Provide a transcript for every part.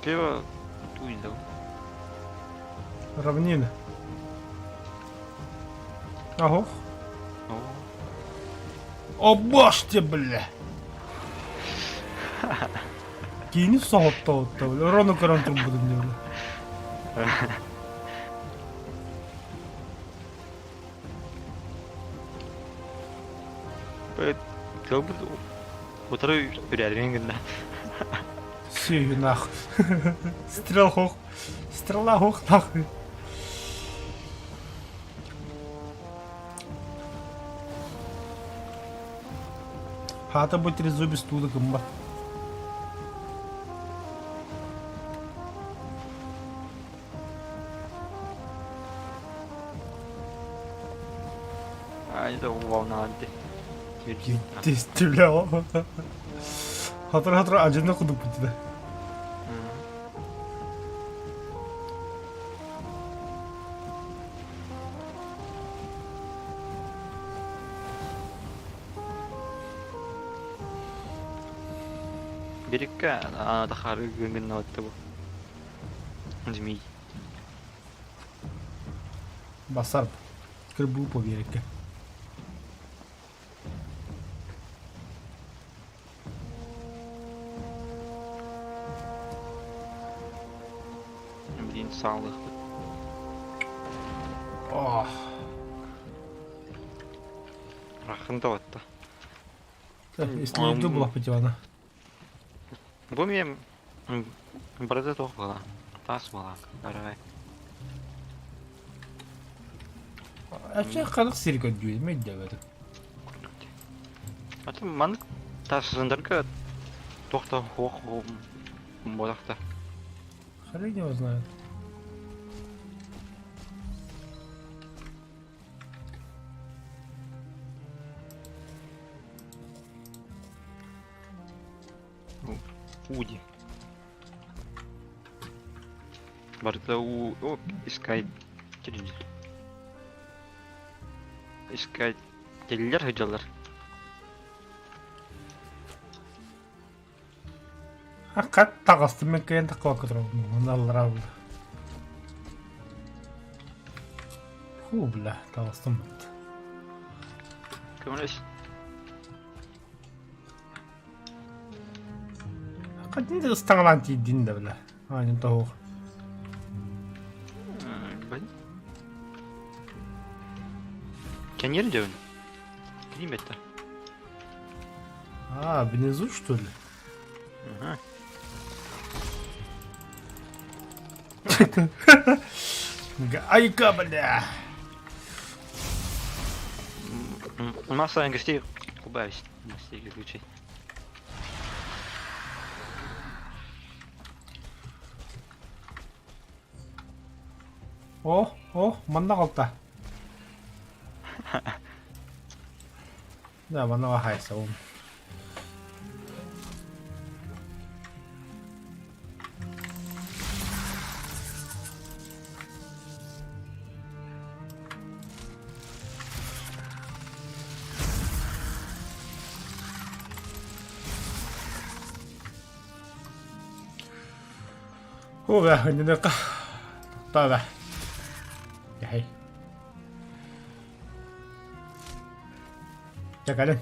Слева тундра. Равнина. Ого. О, О, баште, бля. Кейini soğuttu otta böyle. Oranı karantın budum diye böyle. böyle как будто oturuyor ürergen günde. Сию нахуй. Стрел хох. Стрела хох нахуй. Хата будет резуби студа гымба. Ay da волна aldı. Дестиля. Хатыр acını kuduk bitti de. Берегка, а дахары гүнгін отты bu. Змей. Basar. Kırbuğu po gerekli. Блин, sağlıklı. Oh. Рахында отты. Если не иду, была потевана. Bu мен бірді тоқ бала. Тас бала. Барай. Açık kalık sirik ödüyor. Ne diyor böyle? Аты мандық тасызындырғы тоқта хоқ болақта. Хрен его знает. Уди. Барда у... О, искать... Искать... Телелер хыджалар. Hakikat takastım ben kayan takva kıtırım. Allah razı olsun. Billah takastım. Kömürleş. Hakikat ne de ıstanılan tiydin de bile. Aynen tavuk. Ben... Kendi yerin diyorsun. Gideyim etti. Внизу что ли? Ага. Айка, бля. Масса гостей убавить. Гостей ключей. Манна қалта. Да, манна хайса он. Be, hindi na ka. Tara. Yahay. Çakalın.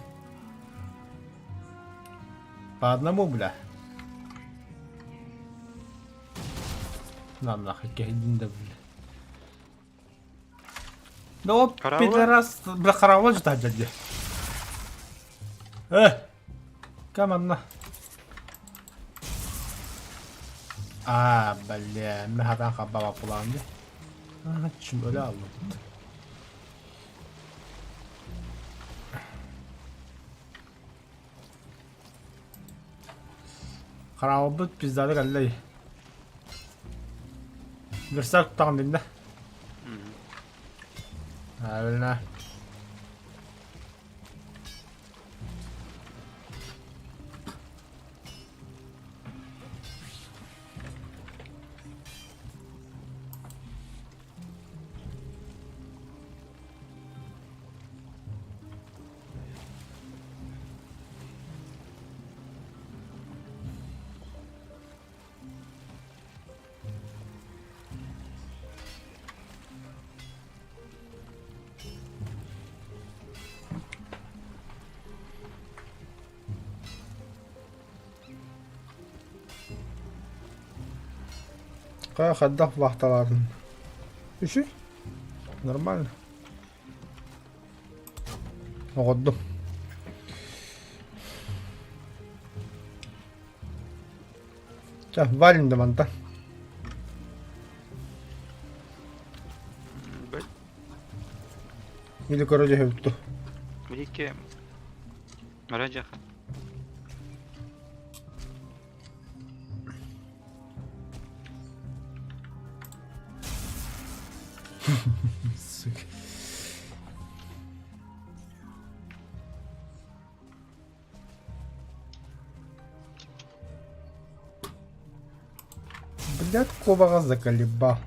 Padna mo bula. Lan hikâyedin de bula. Ne o Karavla? pederast bula karavla jita jadi. Kaman na. Bля, ne hatan kababa kullandı. Şimdi öyle aldım. Karabut bizde geldi. Versak tutan dinde. Öyle. Хаддах вахталарын. Үші? Нормально. Оғыдым. Ча, валим да манта. Бәл, Или короче хепту. бір-екі мара жаққа. Сука. Блядь, кобага заколебал.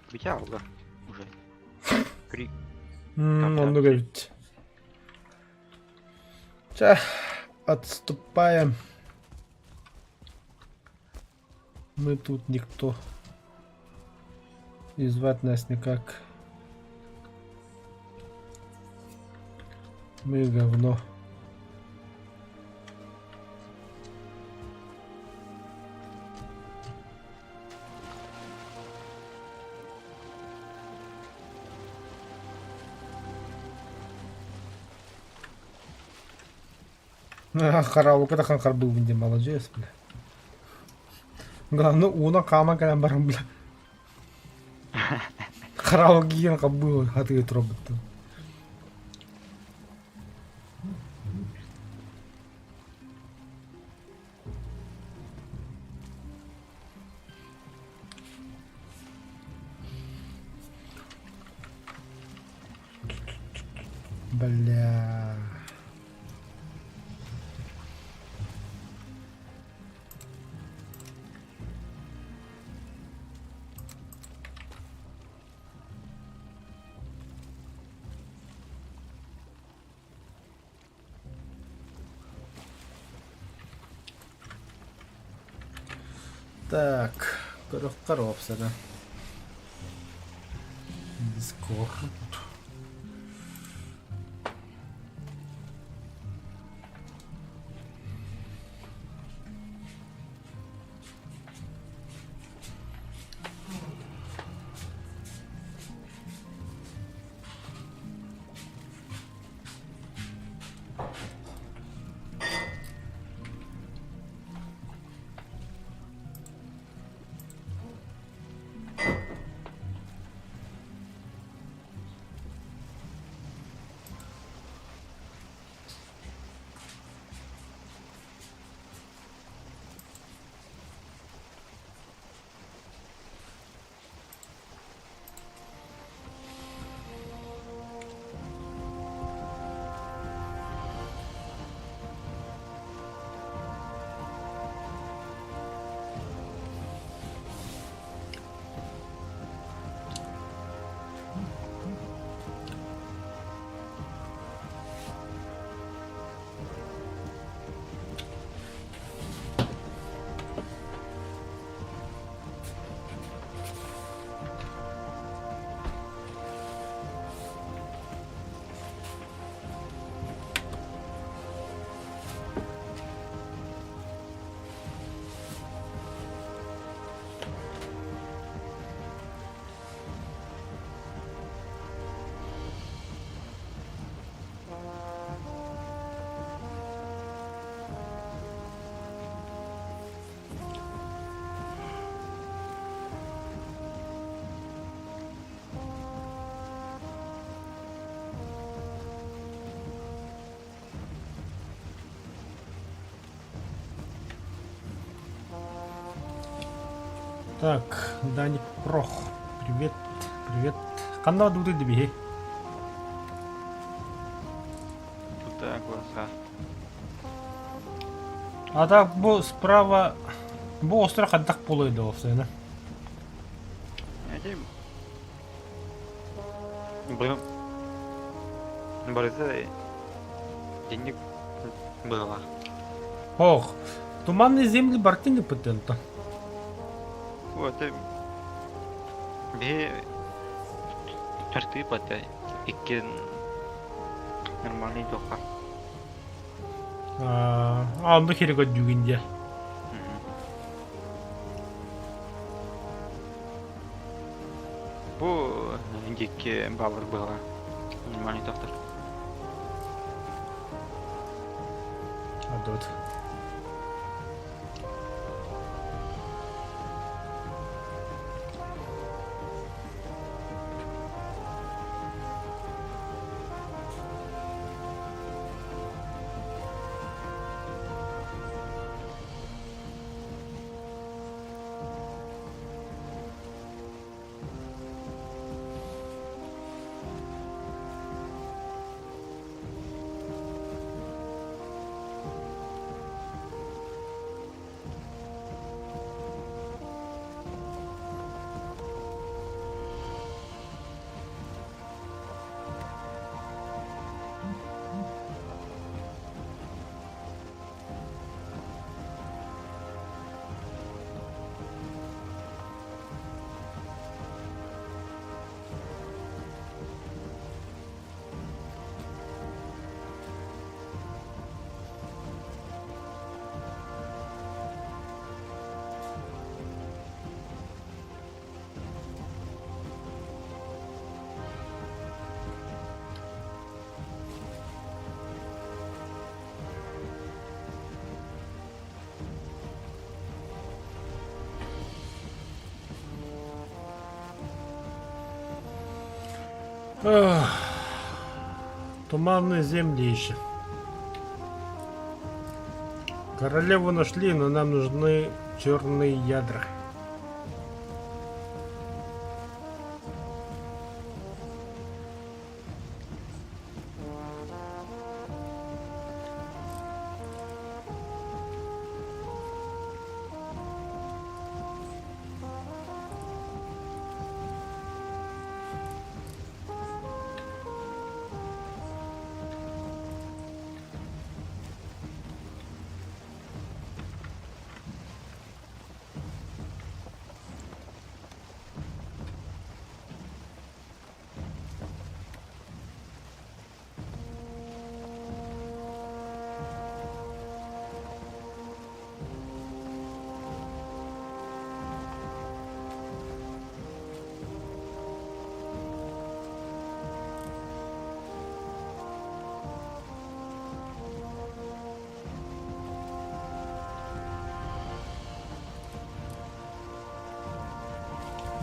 Бітя алга уже. Крик. Он говорит. Ча, отступаем. Мы тут никто. И звать нас никак. Мы говно. Харау когда ханкар был где молодец, бля. Главное, уна кама калям барам, бля. Харау гиен кабыл, хаты робот. Бля. Так, коробка, да. Дискорд. Так, Даник Прох. Привет, привет. Канал дуды дебихи. Тут глаза. А так бу справа. Бу остров хаддак болойды все, да? Әдем. Бұл... Барыда денег было. Ох, туманные земли Бартини патента. Вот, бе тәртип ата ике нормальный тоқа. Анда керек өдүгінде. Бу индикке балыр была. Нормальный тоқтар. Адот. Туманные земли ищем. Королеву нашли, но нам нужны черные ядра.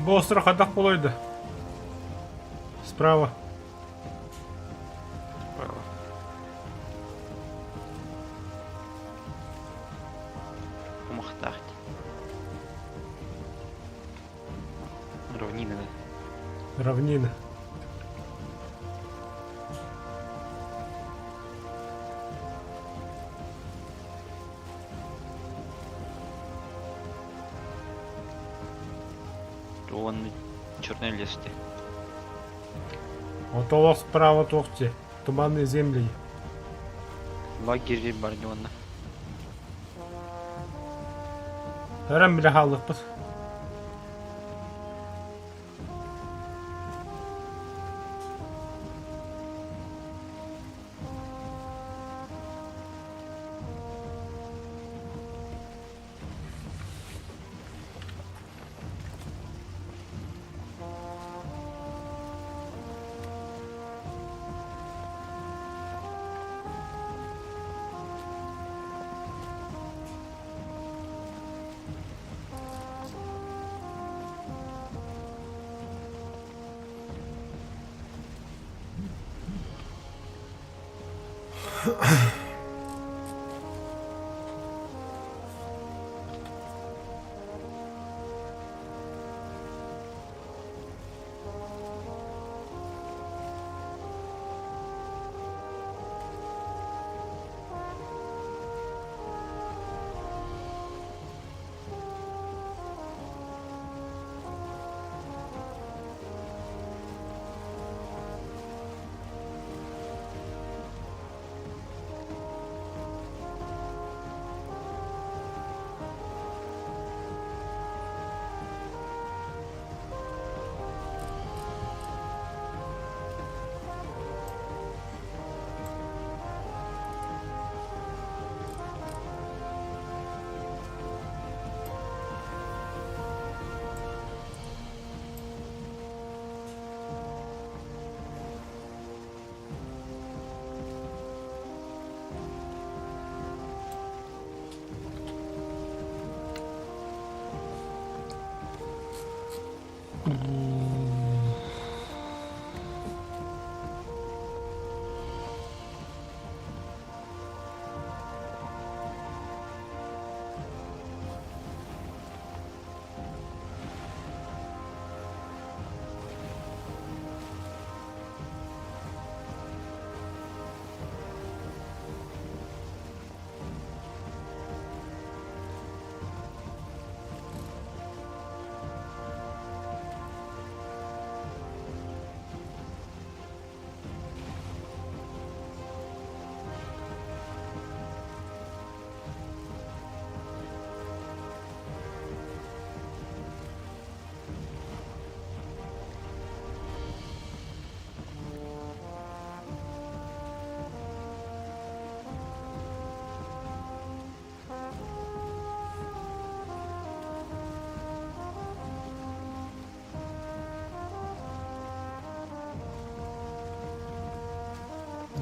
Бұл осырақ адақ болайды. Справа. Право. Помахтахть. Равнина, да? Равнина. Вон черный лес. Вот у вас справа тоқте. Туманные земли. Лагерь барнённа. Әрәм біле қалдықпыз.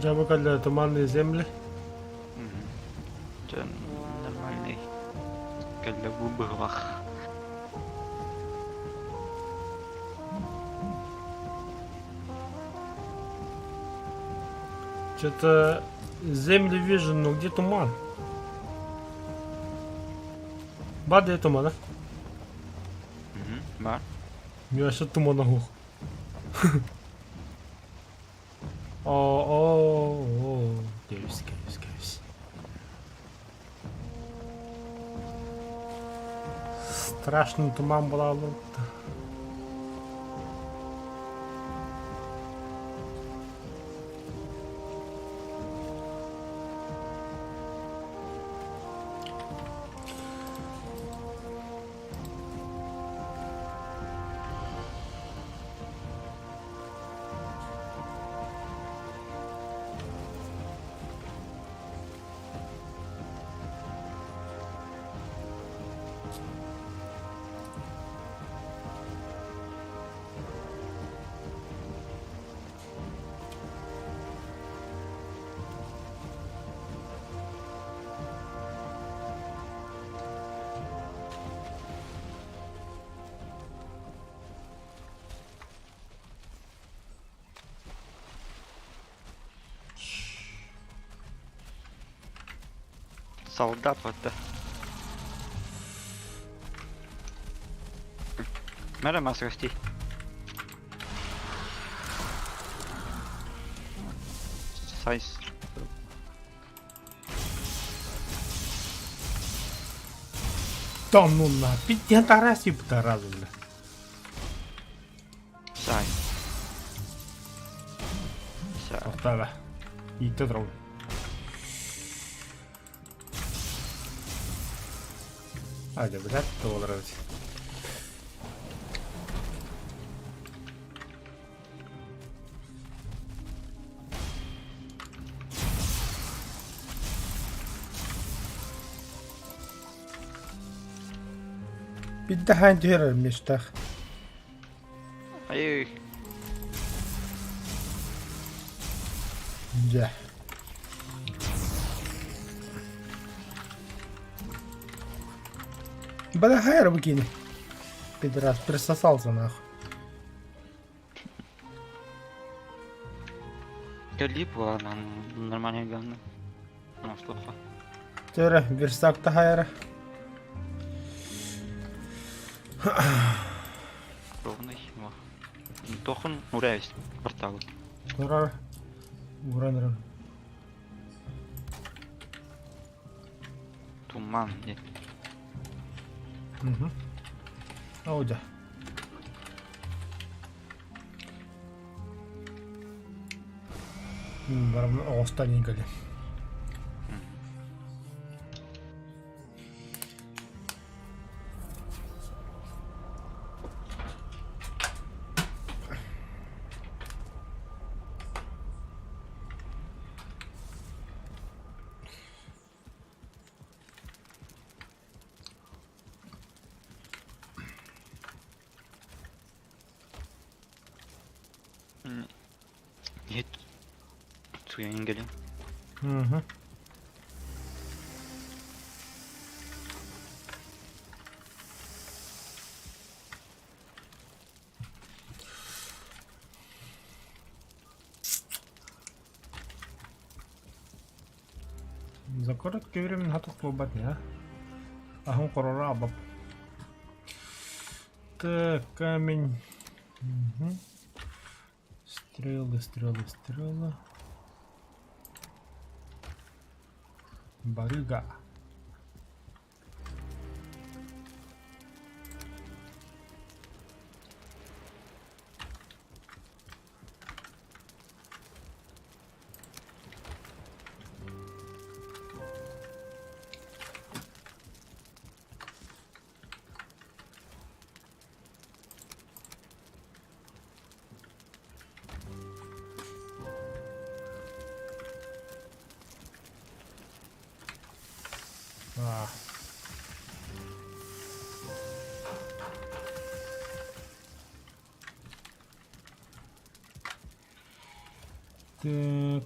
Джабака для туманної землі. Це нормальний. Для вибивах. Что-то земли вижу, но где туман? Бада туман, да? Бар. Я ще тумана глух. О, каюсь. Страшний туман була лута. Солдат вот да. Merhaba Asgasti. Size. Та ну на, підтягтарасів та разом, бля. Size. Size. Оттава. І ти дров. Hadi блядь, то одразу. Піддагань діра в містах. Ай-ой. Да. Балагайр выкини. Пидорас, присосался нахуй. Калип, ладно, нормальный ганны. Ну, плохо. Тёре, верстак тагайра. Ровный. Тохан, уряюсь. Портал. Урар. Уран. Туман. Нет. Угу. Аудя. Барам останненько ли. Нет. Суянгели. Угу. короткое время готов оботня. Ахун корорабов. Так, камень. Угу. Стрелы, стрелы, стрелы. Барыга. А. Так.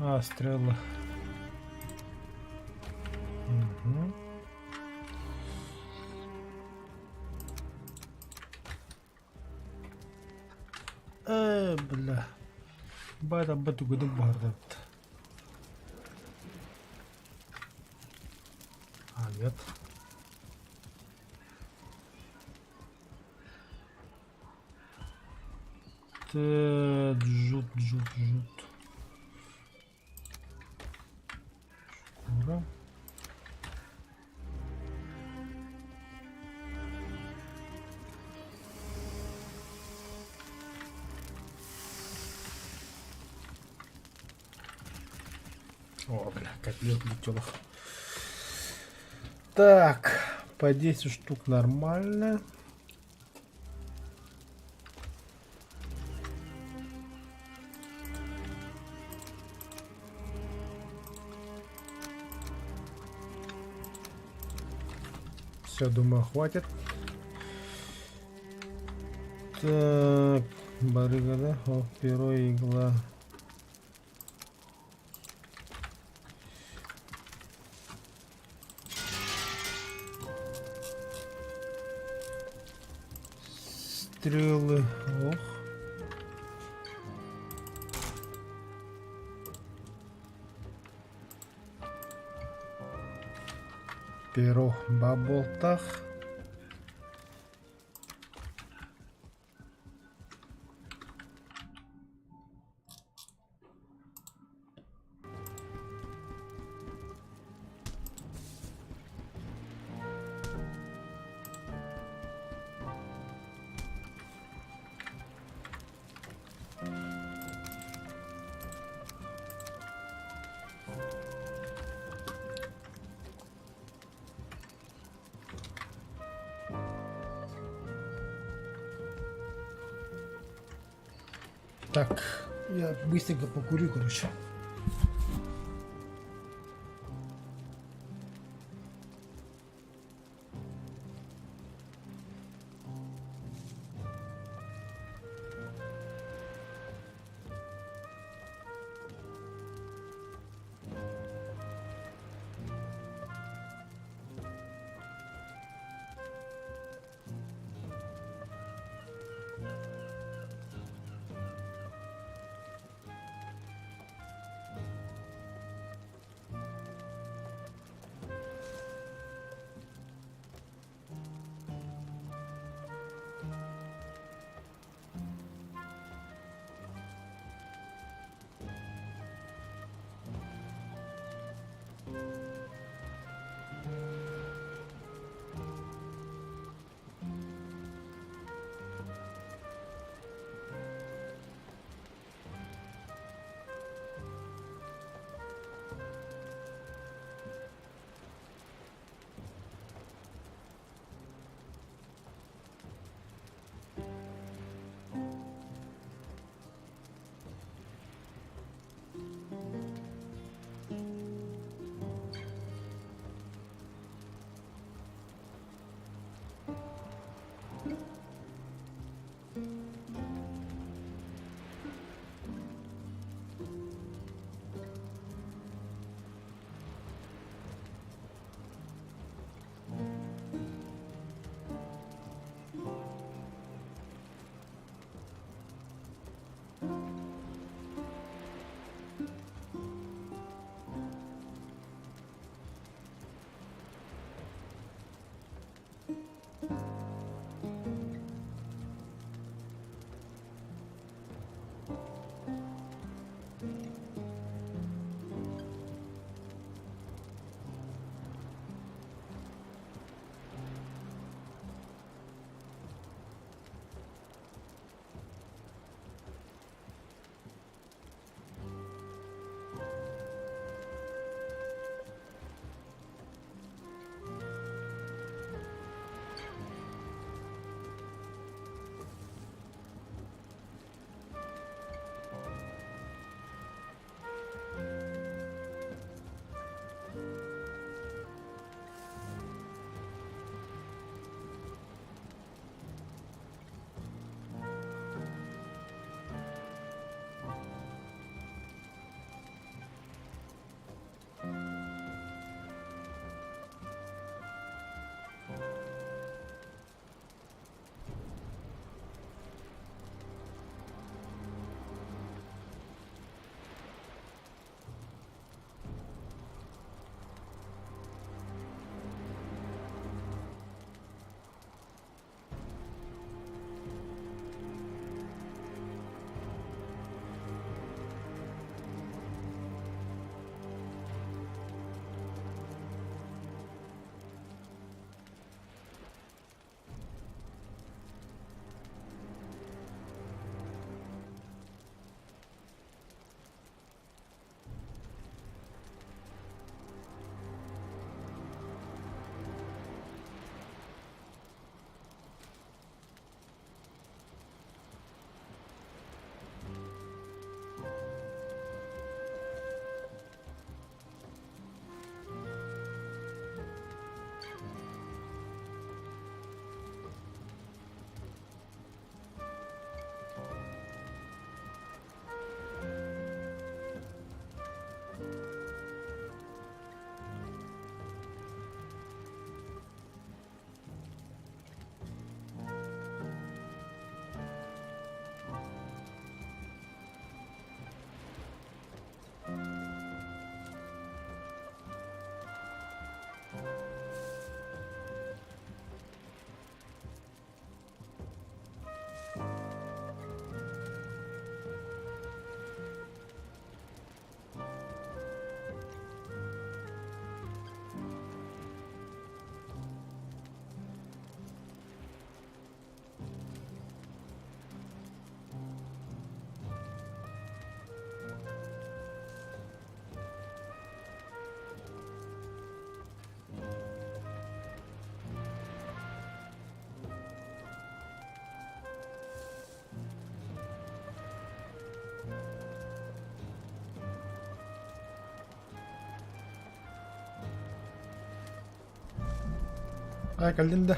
А, стрелы. Угу. Бля. Бада батугаду бардат. А, нет. Так, жут, жут, жут. Ура. О, бля, копье летело. Так, по 10 штук нормально. Все, думаю, хватит. Так, барыга, да? О, перо и игла. Стрелы. Ох. Перо баболтах. Так, я быстренько покурю, короче. Ayak elinde.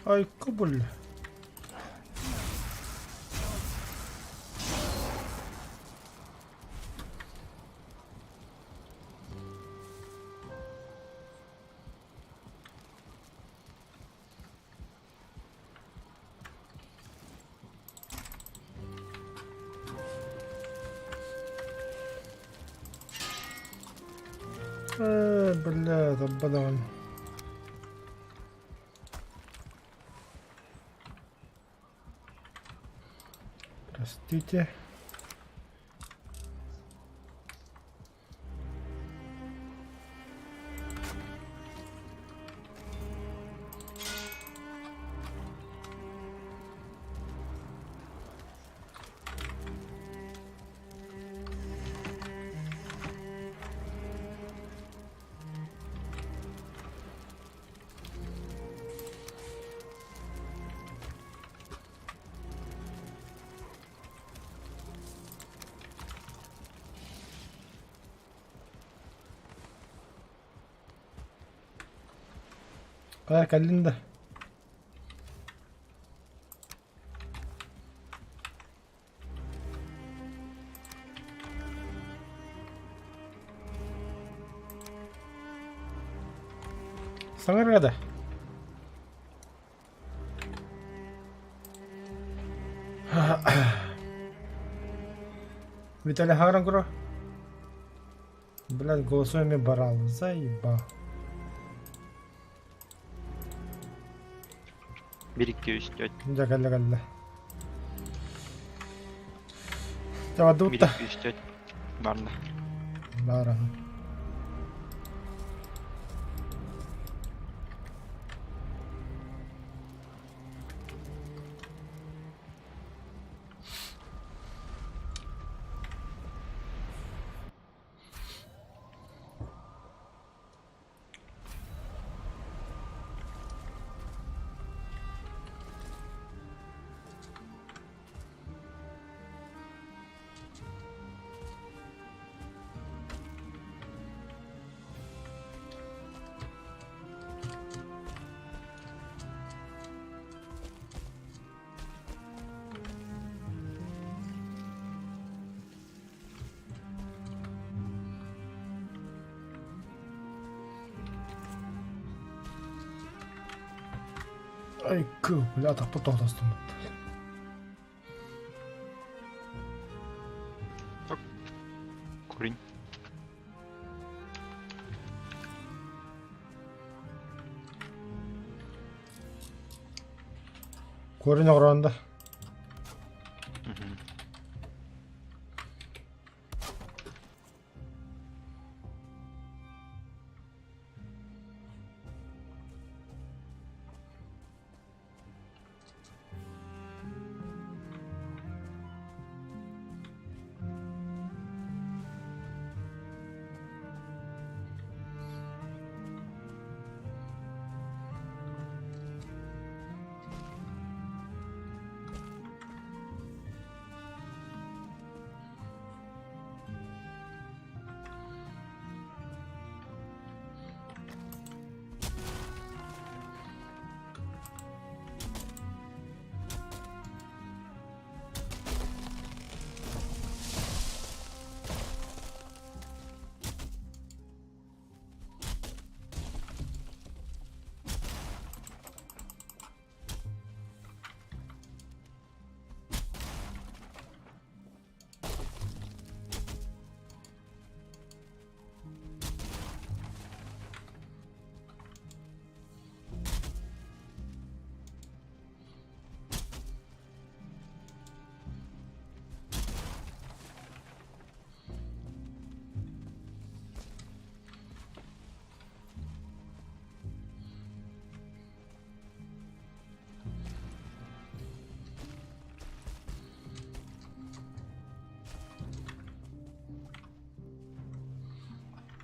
Ay kabul. بالله ضبطهم. Простите. Ayak elinde. Sana nerede? Виталий Харангро. Блядь, голосуем и барал. Заеба. 1-2-3-4. Geldi. Давай, Дутта. 1-2-3-4. Var mı? Lara. Ай, бля, так потом доступно. Kurayım. Korun oranda. Hı hı.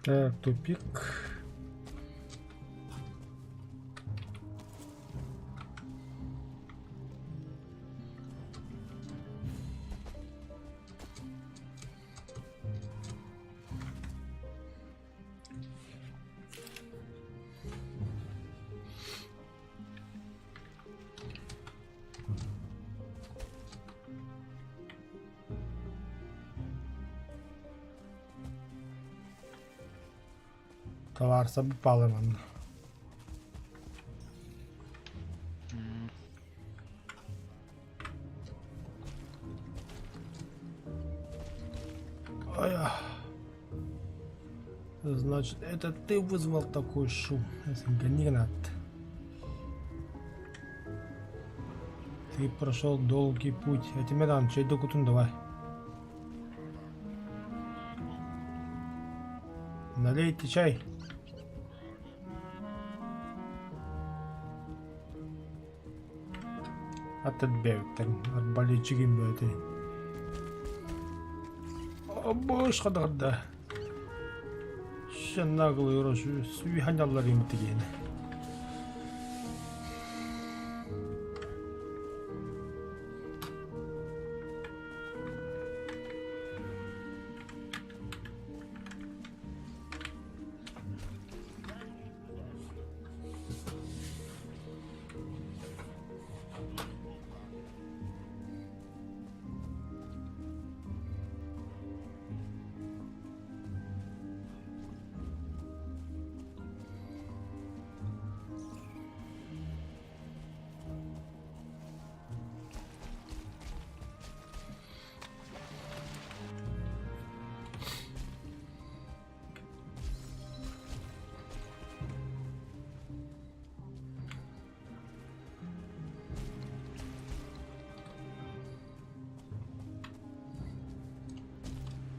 Так, тупик. Товар паливом. Значит, это ты вызвал такой шум. Не надо. Ты прошел долгий путь. Этимедан, чай докутун давай. Налейте чай. Ататбевтен, арбалетчигин бөтен. Бош кадагда. Шеннагыл урошу суй ханяллар емтиген.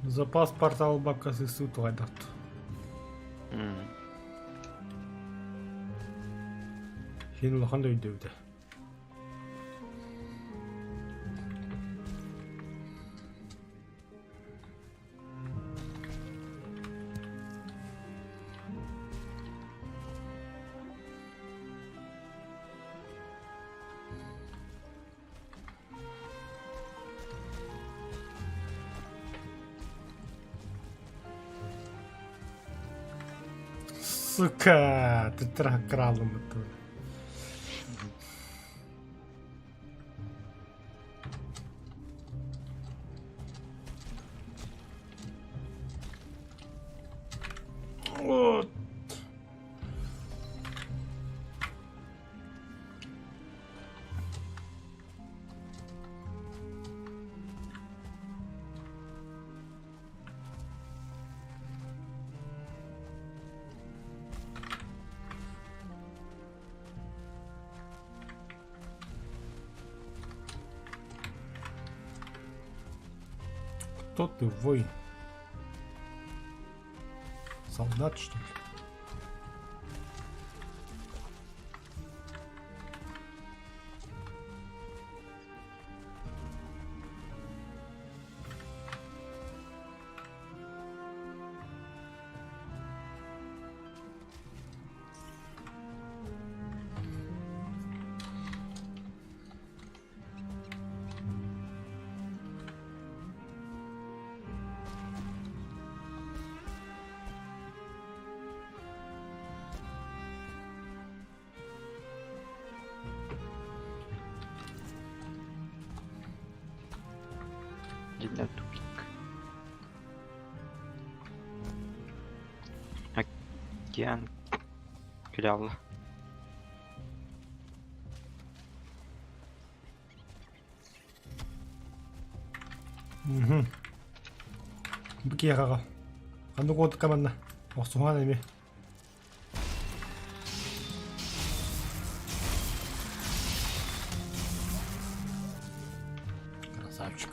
Запас портал бакасы суту айдат. Сен лоханда үйдевді. Сука, ты кралом это. Вот. Кто ты, воин? Солдат, что ли? Действительно тупик. Океан. Кляво. Букераға. Қанды қоды команда. Оқсуған әме. Красавчик.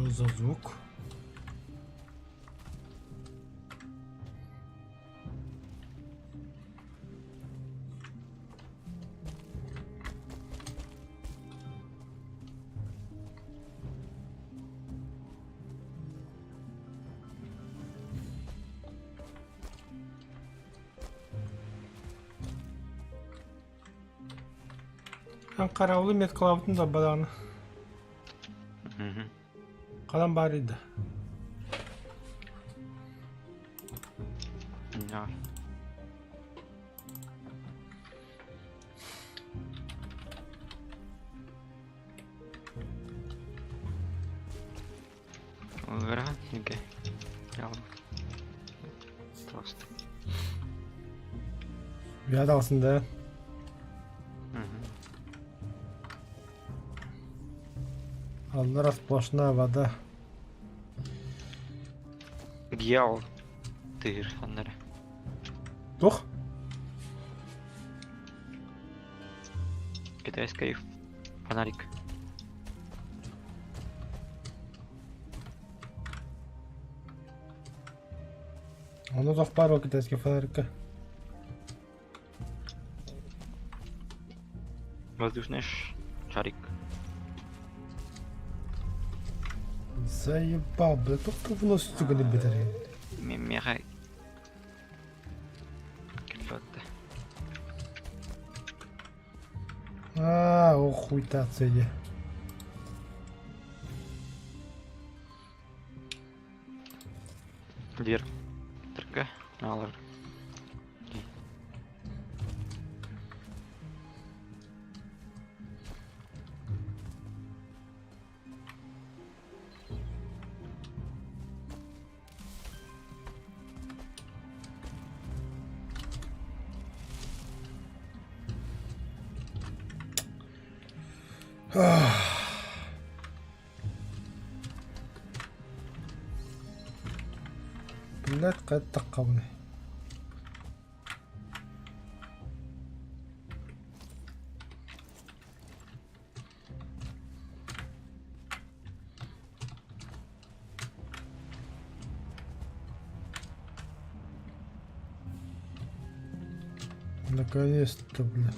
Что за звук? Ben karavlı met kılavutun da badağını. Мгм. Kalan barıydı. Да. Граненько. Прям просто. Bir dalsın da. Мгм. Allah сплошная вода. Дьявол. Ты фонарь. Тух? Китайский фонарик. Onu da пару китайских фонарика. Воздушный шарик. Заебал, бля, только в нос стегали бедер. Мега. Кельфотта. Охуйта цеди. Дверь. Трка. Алар. Блядь, قد تقوني. Наконец-то, бля.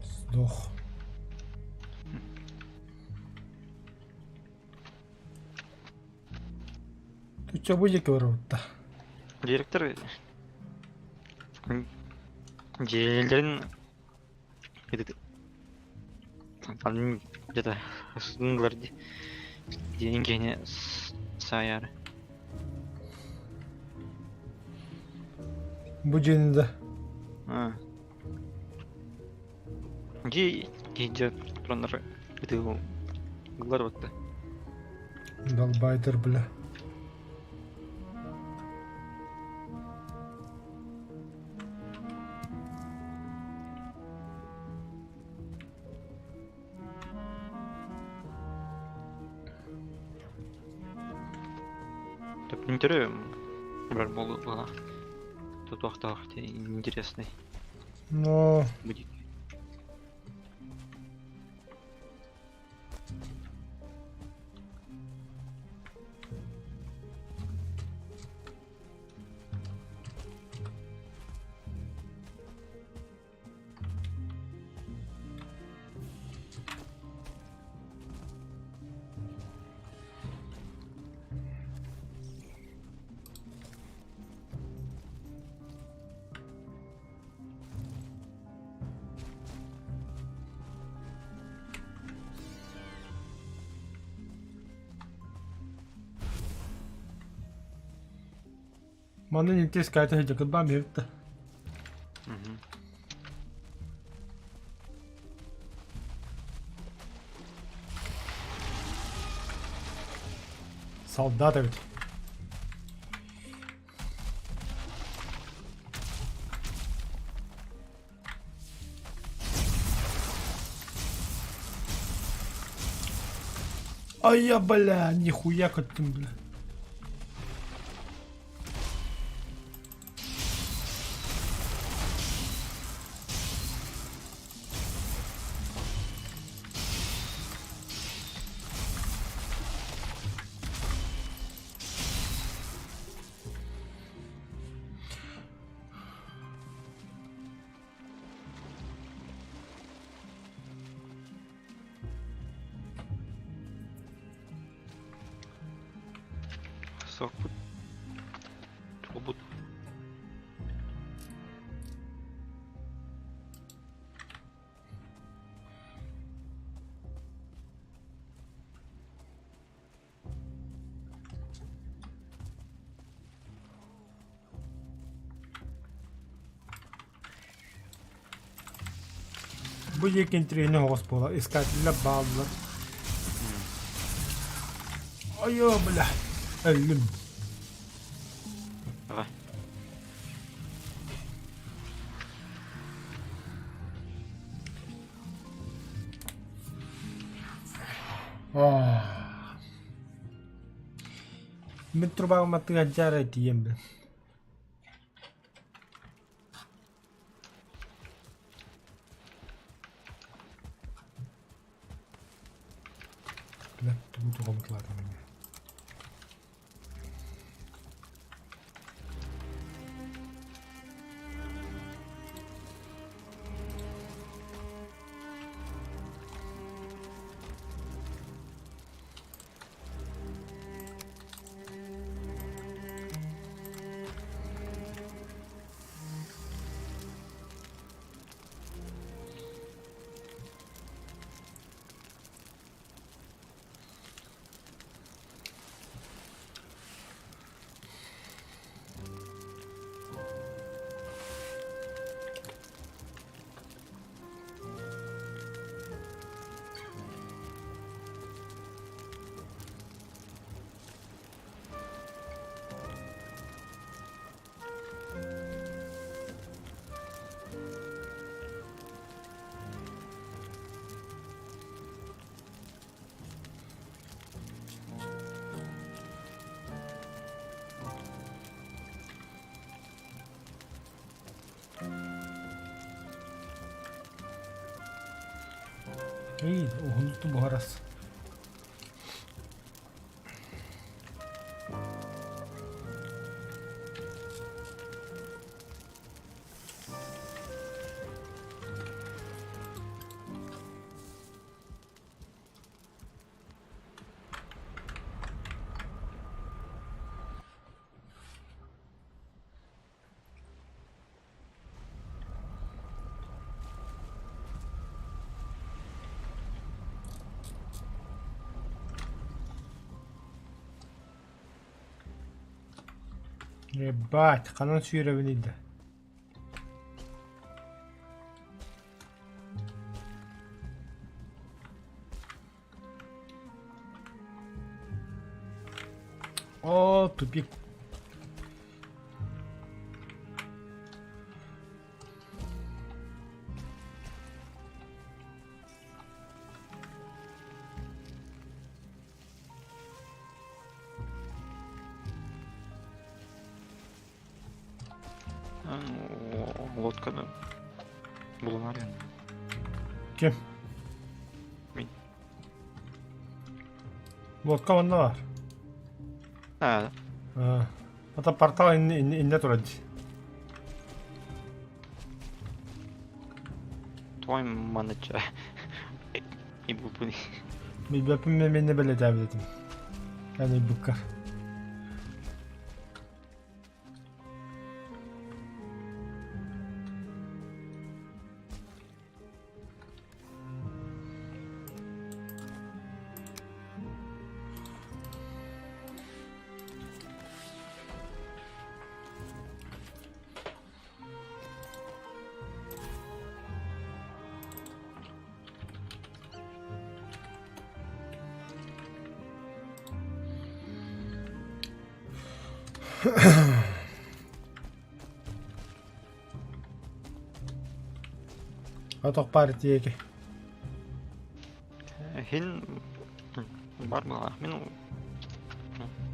Сдох. Ты что будешь говорить-то? Директор. Дилерин. Это. Там где-то в Ингларде. Деньги не саяр. Будем, да. А. Где идет пронер? Это Инглард. Долбайтер, бля. Так принтеры брать было. Тут вахта интересный Но будет. Ma non intescate che gioca bambetta. Soldatevi. Ай я, бля, нихуя как ты, бля. Сорпут. Чобут. Будь-який інтригний господа, искать для бабла. Ай я, бля. Elim. Давай. Mi trovavo una traggiare tempo. Tutto completamente. İyi, unuttum bu arası. Ебать, канал сүйребінейді. О, тупик. Лодкада булынар енді. Kim? Мен. Vodka banda var. Ha, Ha. Hatta portal inde turadi. твой маныча. И бұл бұны. Bir öpüm ve beni böyle devam edeyim. Yani bu kadar. Атоқ бар тиеке. Хин бар мага. Мен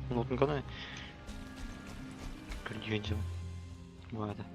нотун гана көргенжем. Буада.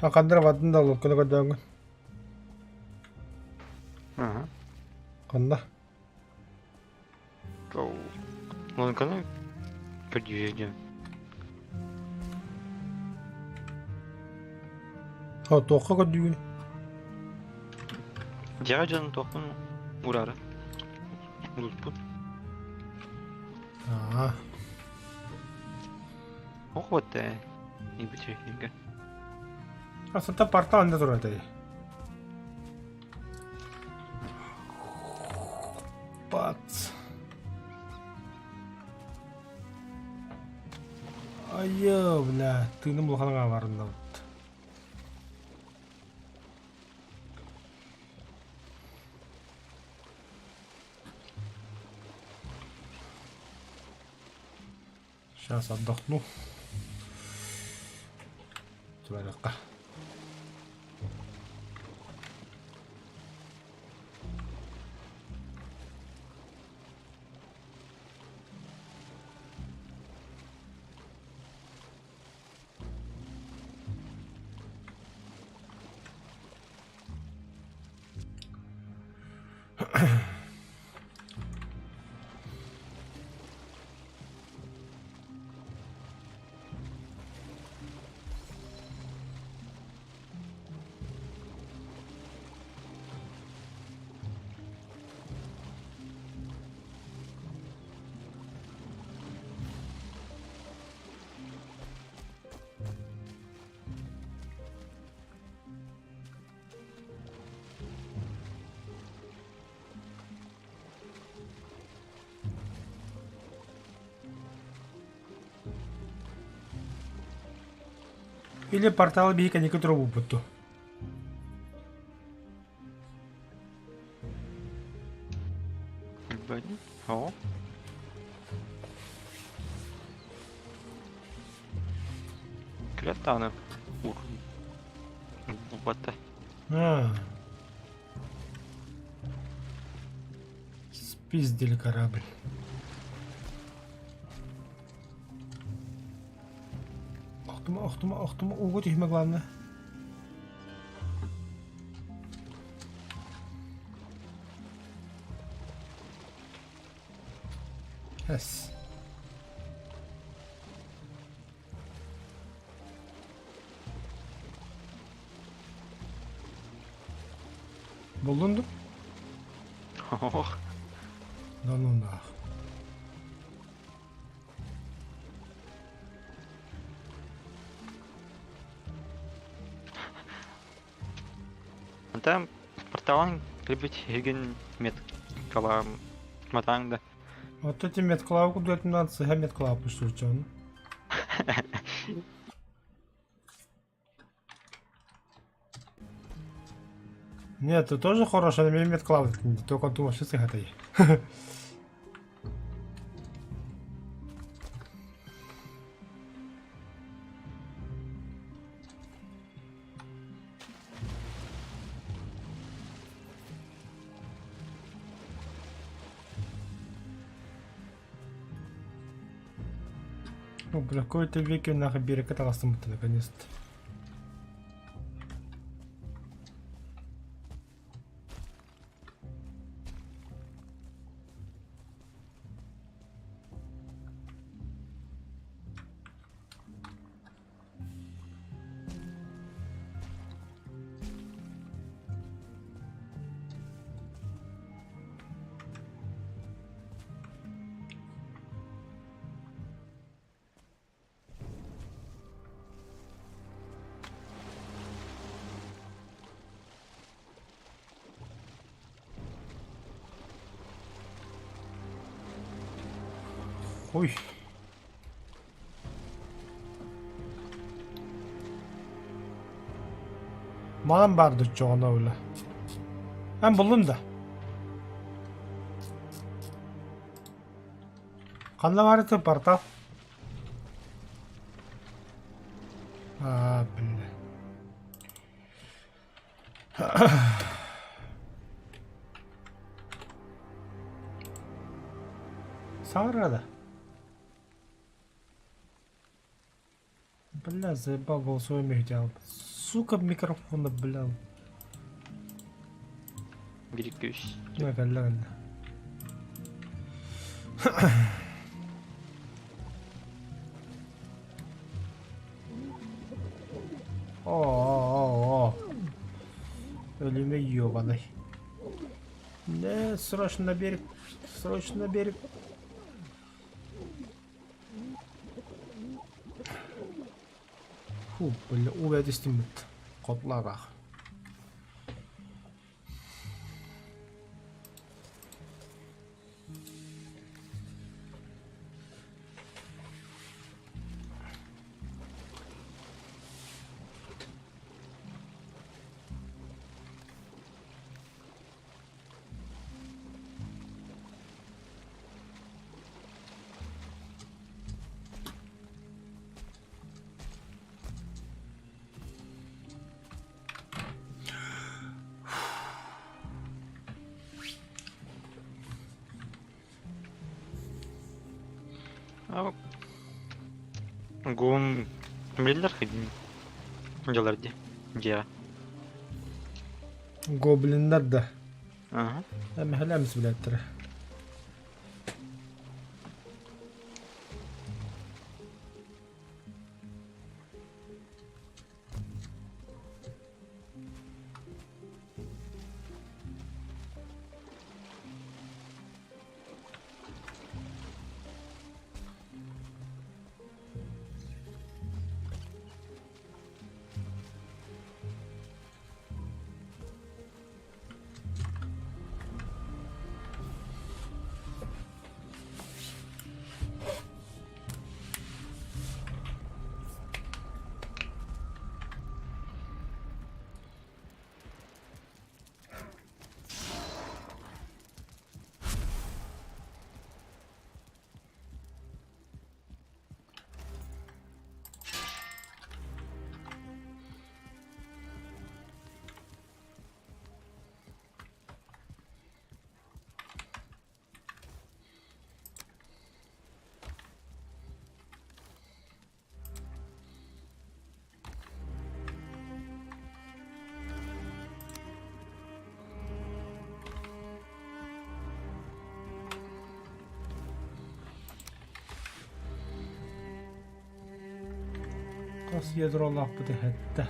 Қандыр вадын да олып күні көдіңін. Қанда? Нотун гана көргенжем. Тоққа көдігін. Жага жанын тоқпун урары. Улуспут. Оқуатта. Не бітірекенге. Асылта портал анда тұрады. Бац. Айо, бля, тыным бұлғаныңа барында бұд. Сейчас отдохну. Тюряка. Или портал бейка не трубу буду. О. Клятана. Вот так. Спиздили корабль. Охтума, угодь их главное. Yes. Buldun Ох. Да ну нах. Там порталан любить еген мет кала матаңда. Вот эти медклавы куда это надо, я медклавы пустую. Нет, ты тоже хороший, но медклавы, только думал, что ты это. Ну, бля, какой-то веке нахуй берег аталастым-то наконец-то. Ой. Mağam vardı çoğuna öyle. Ben buldum da. Kanla vardı portal. Aa bile. Сарада. Бля, заебал голосовой мех делал. Сука, микрофон блял. Бириккүс. Ne galla galla. Oo. Ölüme yiyor vallahi. Ne срочно берег. Срочно берег. Фу, бля, уведістім котларах. Гон билдер хидин жаларды. Ja. Goblinler de. Aha. Hem helemiz biletleri. Kas yedrollah bu da hatta.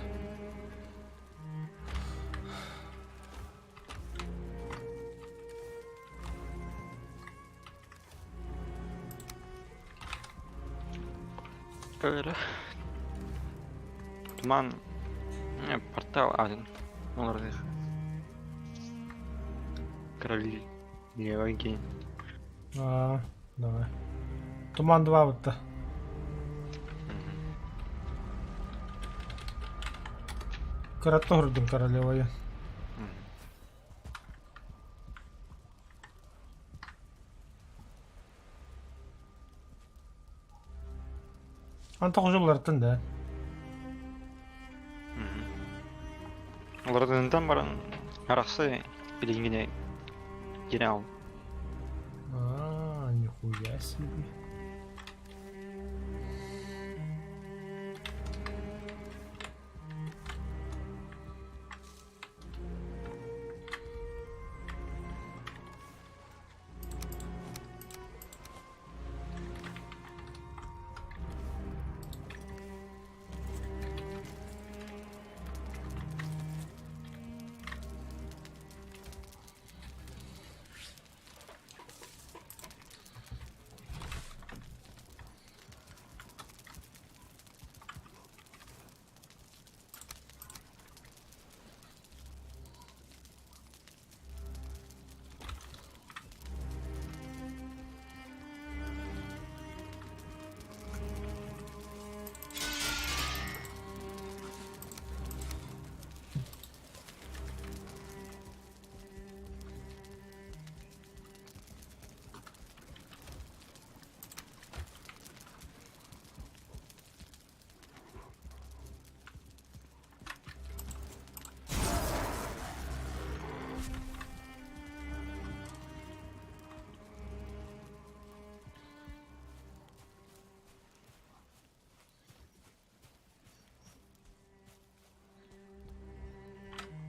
Öyle. Туман. Портал один. Оларды. Короли. Леваги. Давай. Туман 2 bitti. Kıratta hurdun Karaleva'yı. Anta hocalar da. Олардын баран араксы билингине жине ал. Нихуя себе.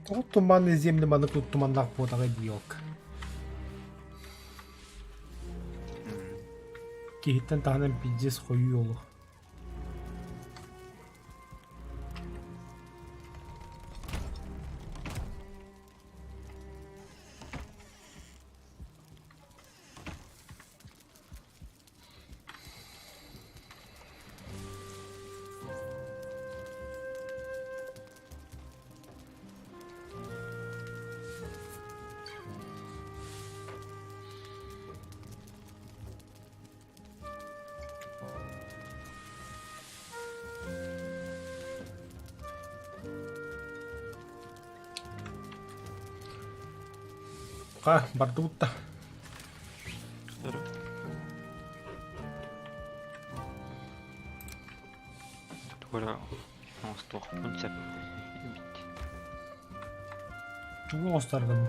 От туманные земли маны тут туманнак ботага диок. Кихиттен таханан пиздец хою йолу. Бардутта. Здорово. Тура стох концепт. Чугу остардым.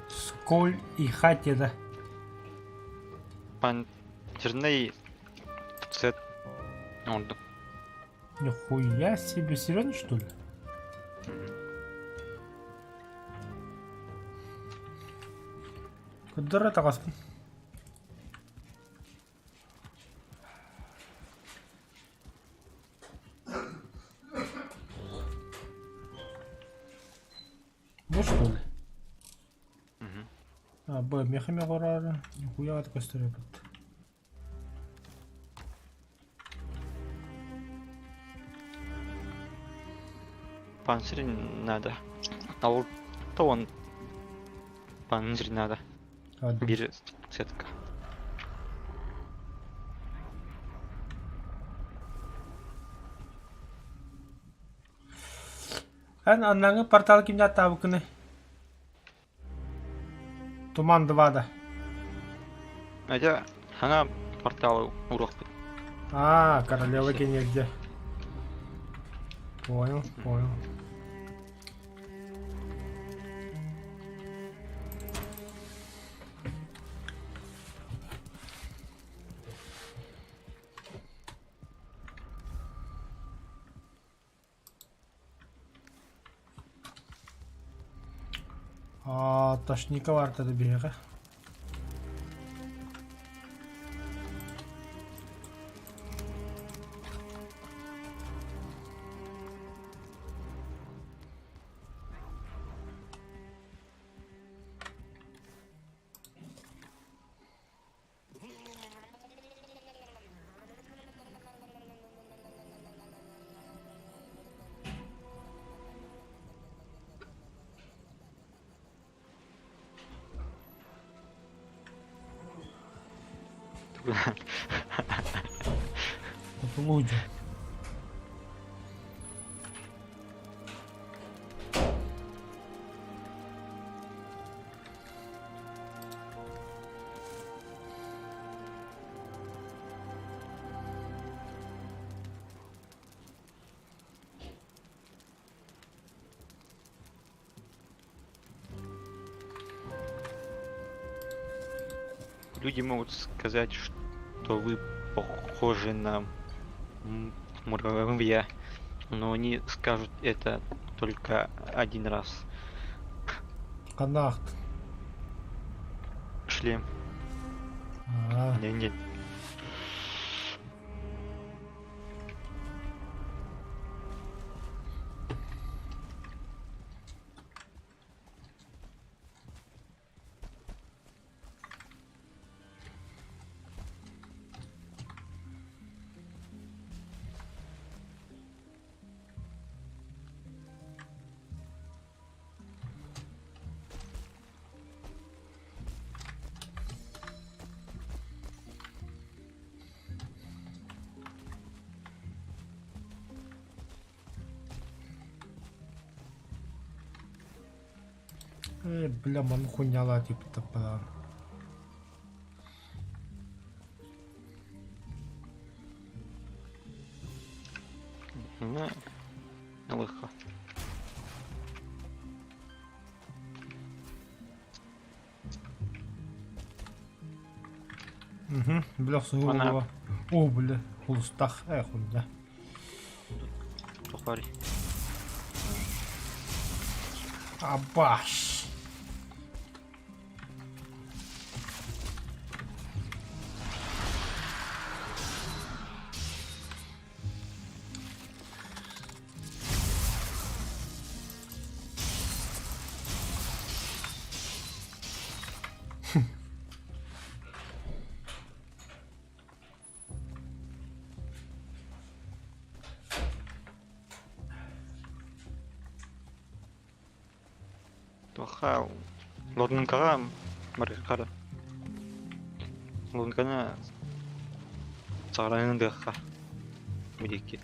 Сколь и хатеда. Панцирный цвет. Он Нихуя себе, серьезно что ли? Кудара тагасын. Ну что ли? А, б, мехами горары. Нихуя такой стрепот. панцирь надо. А вот то он панцирь надо. Ладно. Бери цветка. Аннаңы портал кимде аттабы күні. Туман 2-да. Хотя она порталы урок. А, королева кенегде. Понял, понял. А, ташника var tabi bir yere. Это лучше. Люди могут сказать, что вы похожи на муравья, но они скажут это только один раз. Канахт. Шлем. А, Нет. бля, ман хуйняла типа топора. Ну, легко. Угу, бля, Ана. сугубо. О, бля, хулстах, хуйня. Тухари. Абаш. Туха. Лоднкага марикара. Лоднкана царайны дыха. Милики.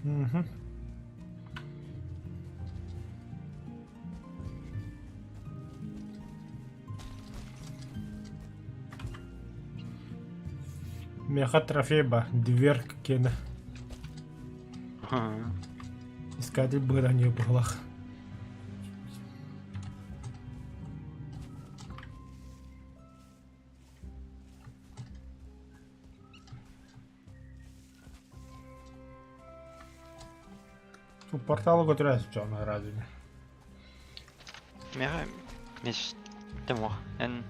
Угу. Меха трофейба, дверка кена. Ага. Искатель было не было. Şu portalı götürəsən canı ərazini. Мяга меш темо. Эн.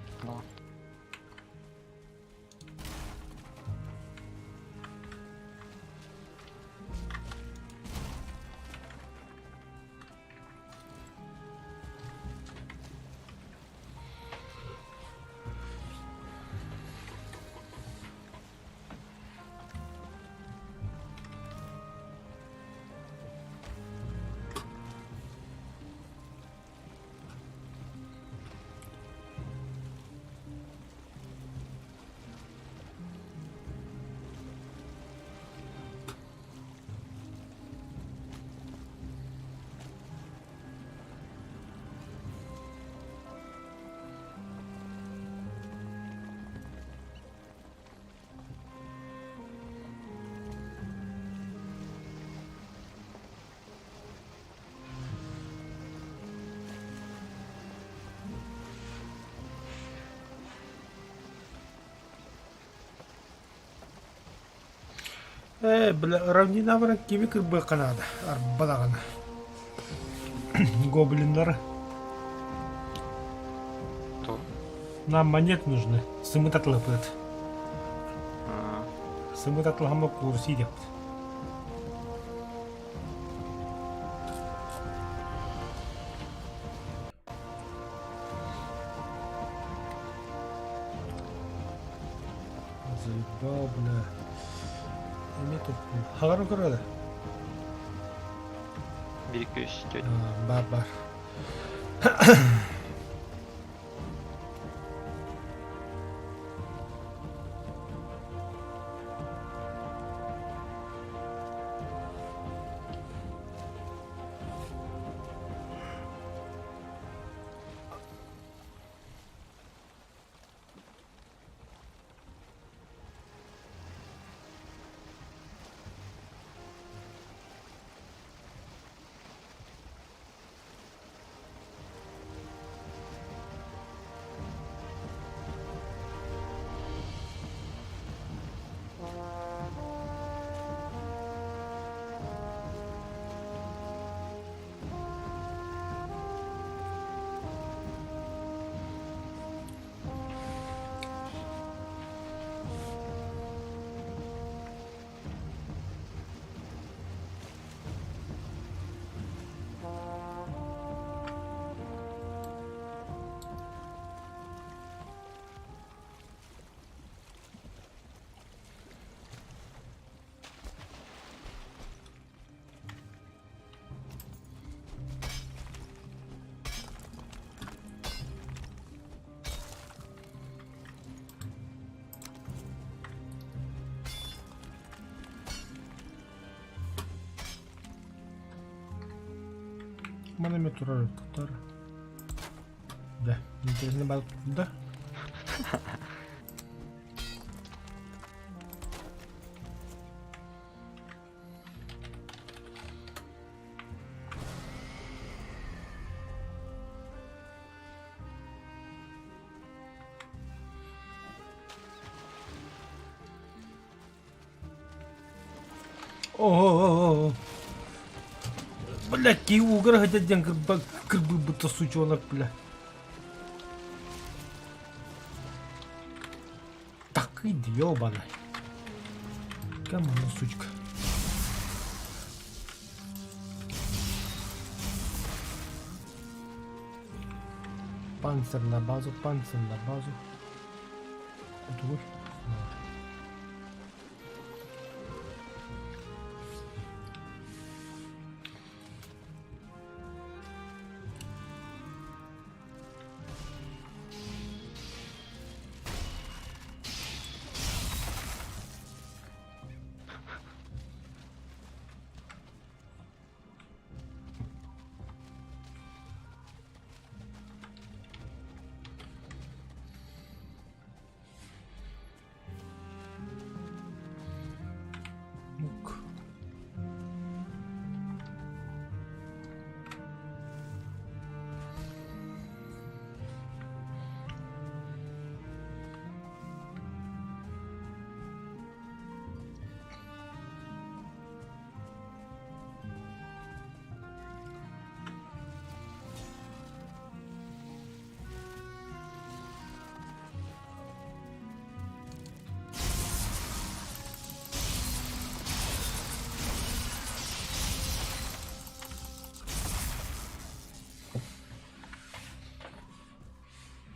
Бля, равнина враг кими кырбыкка надо. Арбалагана. Гоблинлар. То. Нам монет нужны. Сымыт атылыпыт. А. Сымыт атылгамы курси деп. Заебал, бля. Нету. Хагару көреді. 1-2-3-4. Бар. Mana turarı tutar. Da, интересно balık da. О-о-о-о. Блядь, угор хотят крбы будто сучонок, бля. Так иди, ёбаный. Кому сучка. Панцирь на базу, панцирь на базу. Куда?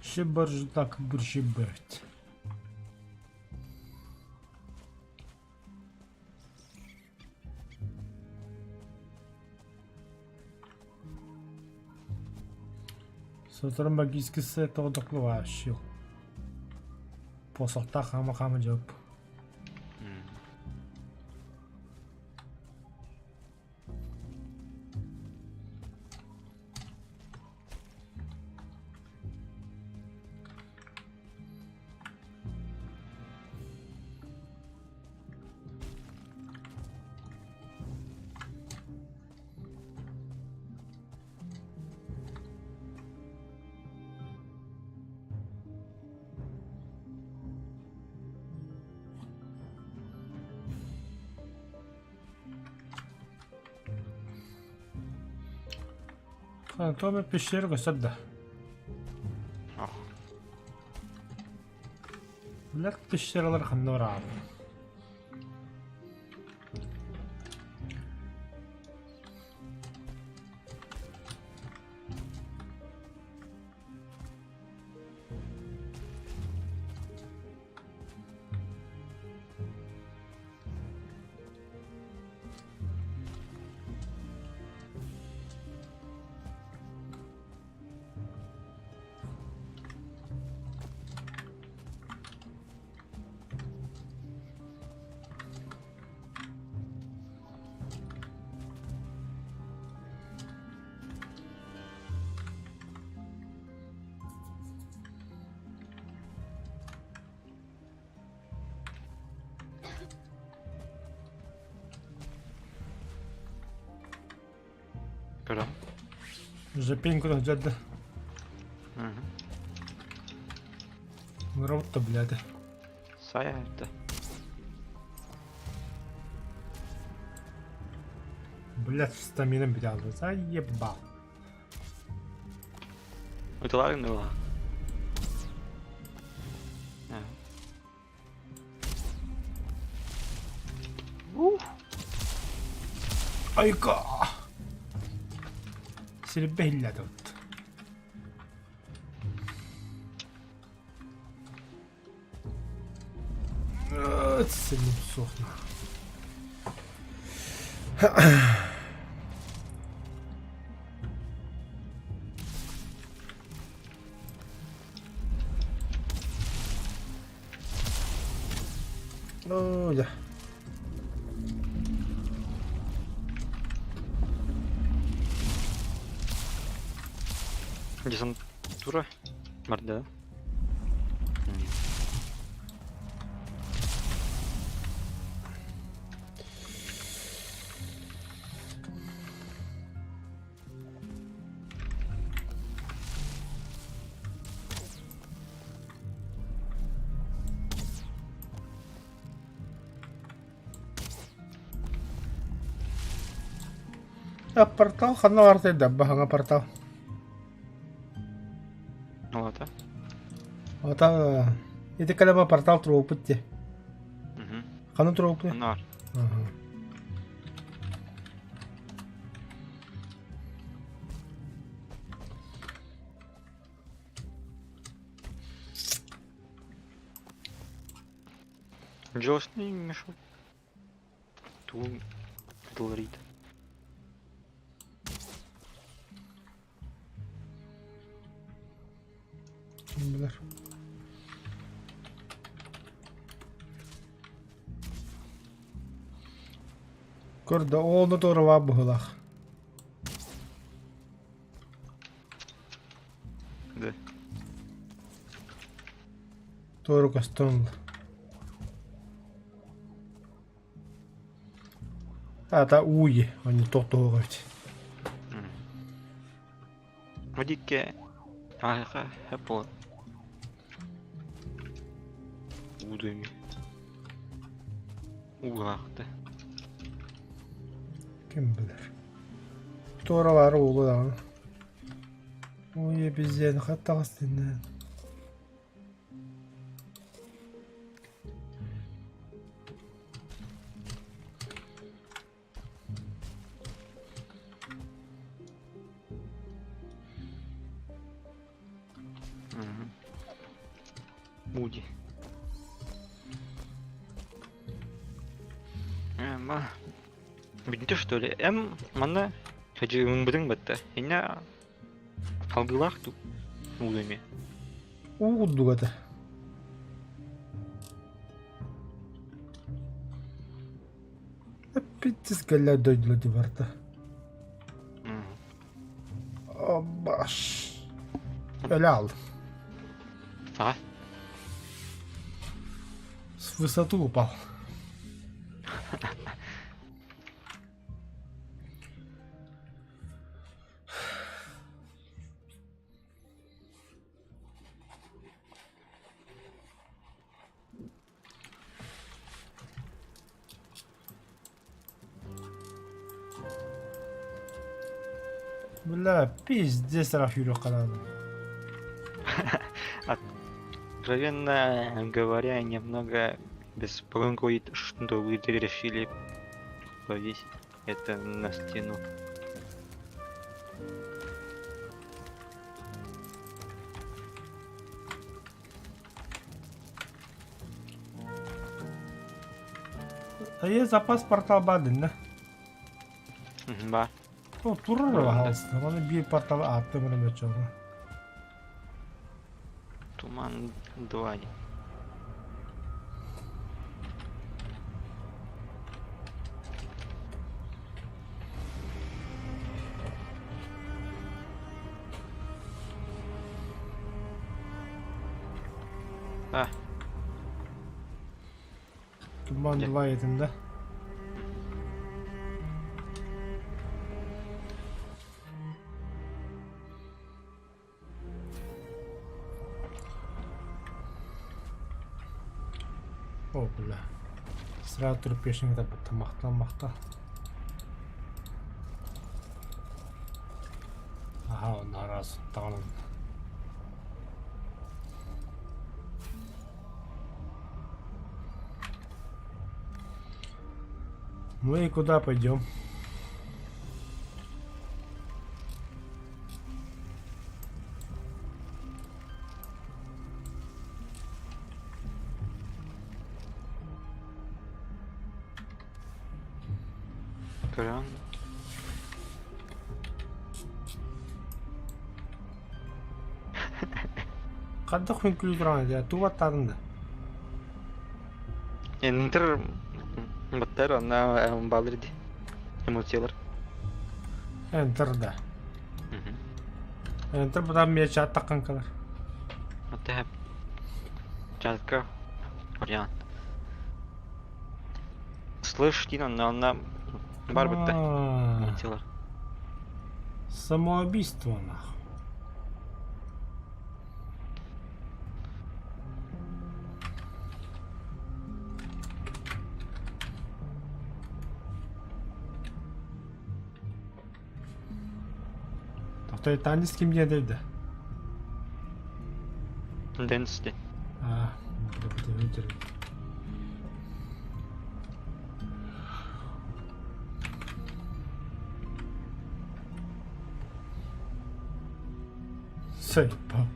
Шибар же так буршиберть. Sonra магический сет одоклова шил. Посохта хама жоп. Томе пещерга садда. Блядь, пещералар ханнор аабы. 그럼? Жопеньку жадда. Угу. Работа, блядь. 써야 할 때. Блядь, стамина блял. Заебал. Ito lang nila. Айка. Сильбелля тут. Сильно сохну. Oh ya. Десантура? Морда? Портал, хана вартай дабба хана портал. Вот, а? Ата, это калема портал троупытте. Угу. Хана троупы. Нар. Ага. Джос не мешал. Ту Долрит. Kim bilir. Көрді, оны doğru var bu hılaq. Да. Doğru kastınlı. Ата уйы, они тоқтоғайды. Водике. Ага, Apple. Удами. Уғақты. Kim bilir. Doğruları oğlu da. Uyı bizden hatta kastından. Муди. Ма. Видите, что ли? Мана хажи умбрын батта. Ина халгылах ту. Удами. Уğuddu kadar. Hep bittiz geller döydüler vardı. Baş. Öyle aldım. А? С высоты упал. Бля, пиздец рафюрю каналом. Откровенно говоря, немного беспокоит, что вы решили повесить это на стену. А я запас портал бадın ne? Ба. O durur Öyle. aslında. Bana bir portal attı bunu meçhul. Туман 2. А, Duman duvar yedinde. O bula. Sıra durup peşimde tamahtan. Aha onlar razı. Tamam. Мы и куда пойдем? кран. Кандай хүнкүл турган я туу аттадың да. Enter баттар ана балырды. Эмоциялар. Enter да. Enter бұдан мен чат таққан қалар. Ата чатка вариант. Слышь, Тина, она бар бітті. Эмоциялар. Самоубийство нахуй. Tanrıs kim diye devdi. Density. Ah, bu da Saypa.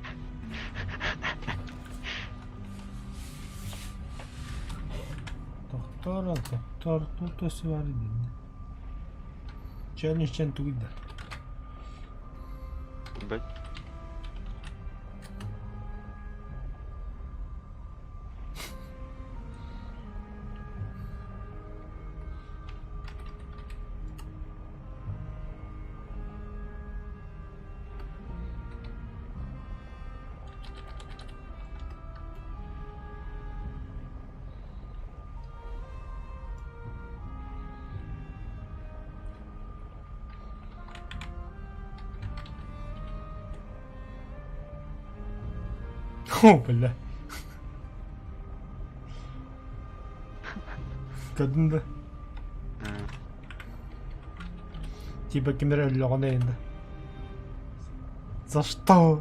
Doktor, tutto si va ridendo. Challenge 100 guida. Бать. Oh بالله. Kadın da. Типа генеральный да. За что?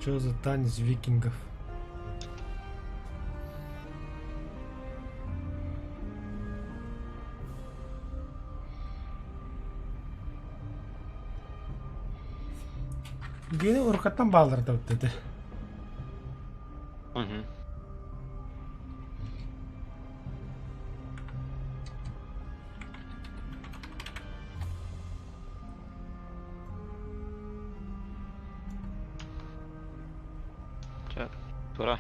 Что за танец викингов? Gene urkattan bağlardı dedi. Угу. Тура.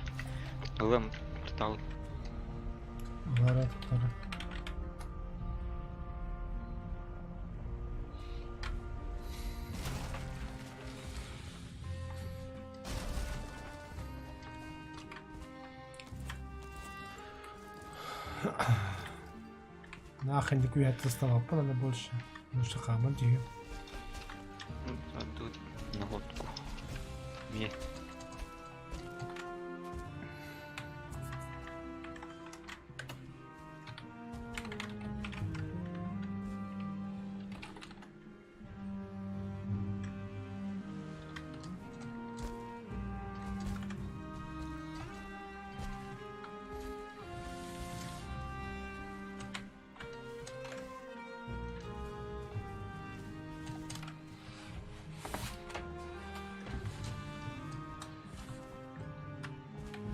Ылым портал. Var. Нахрен никуда это стало, надо больше. Ну что, хамать ее. А тут находку. Мне.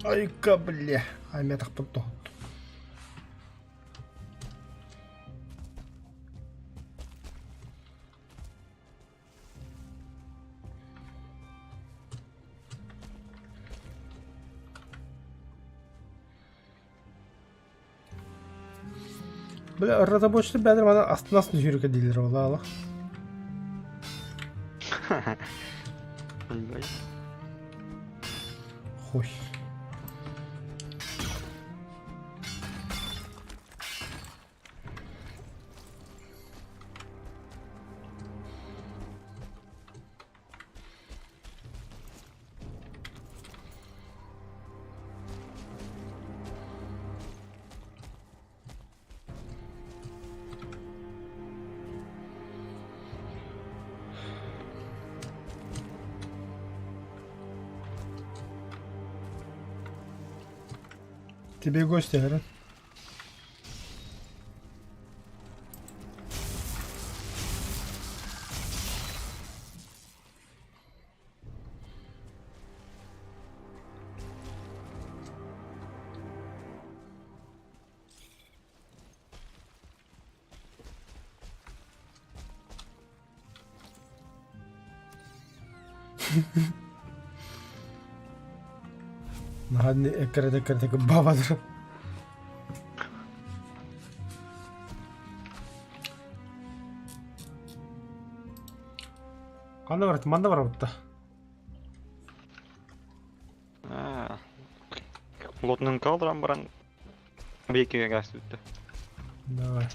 Ай-ка, бля. А меня так потом. Бля, разработчиктер бәдір мана астын жүйрекке дейлер ола ала. Хой. Тебе гости, говорят. Hadi ekre babadır. Қандай бар? Манда бар бұтта. Лотның қалдырам баран. Bir iki gaz tuttu. Давай.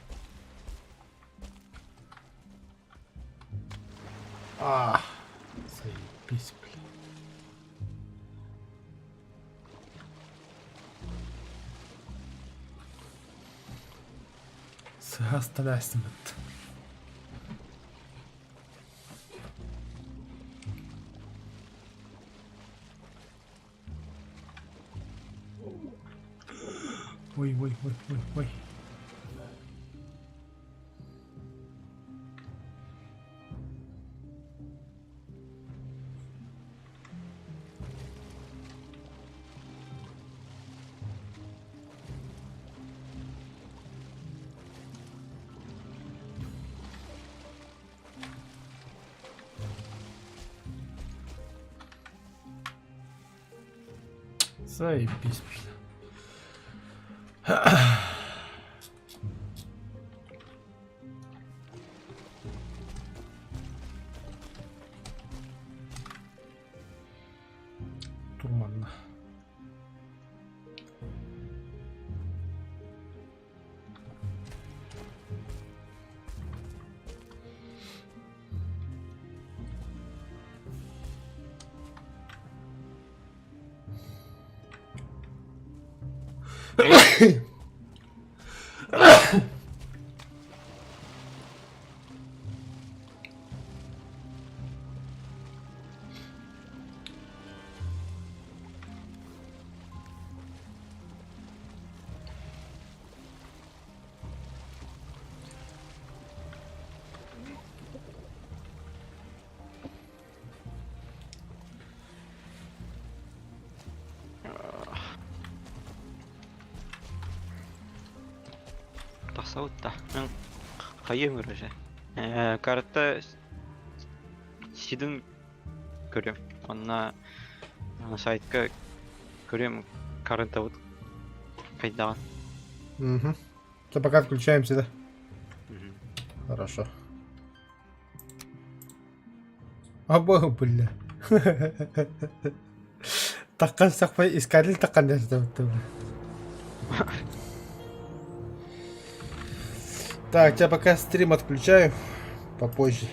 Заебись, блин. Оставляйся, вот. Ой. Заебись, блин. Туманно. Тасаутта. Мен қайым көрөже. Карта сидін көрем. Онна сайтка көрем карта вот кайдаған. Угу. Все, пока включаемся, да? Хорошо. Бля. Таққан сақпай искарил таққан нәрсе. Так, я пока стрим отключаю. Попозже.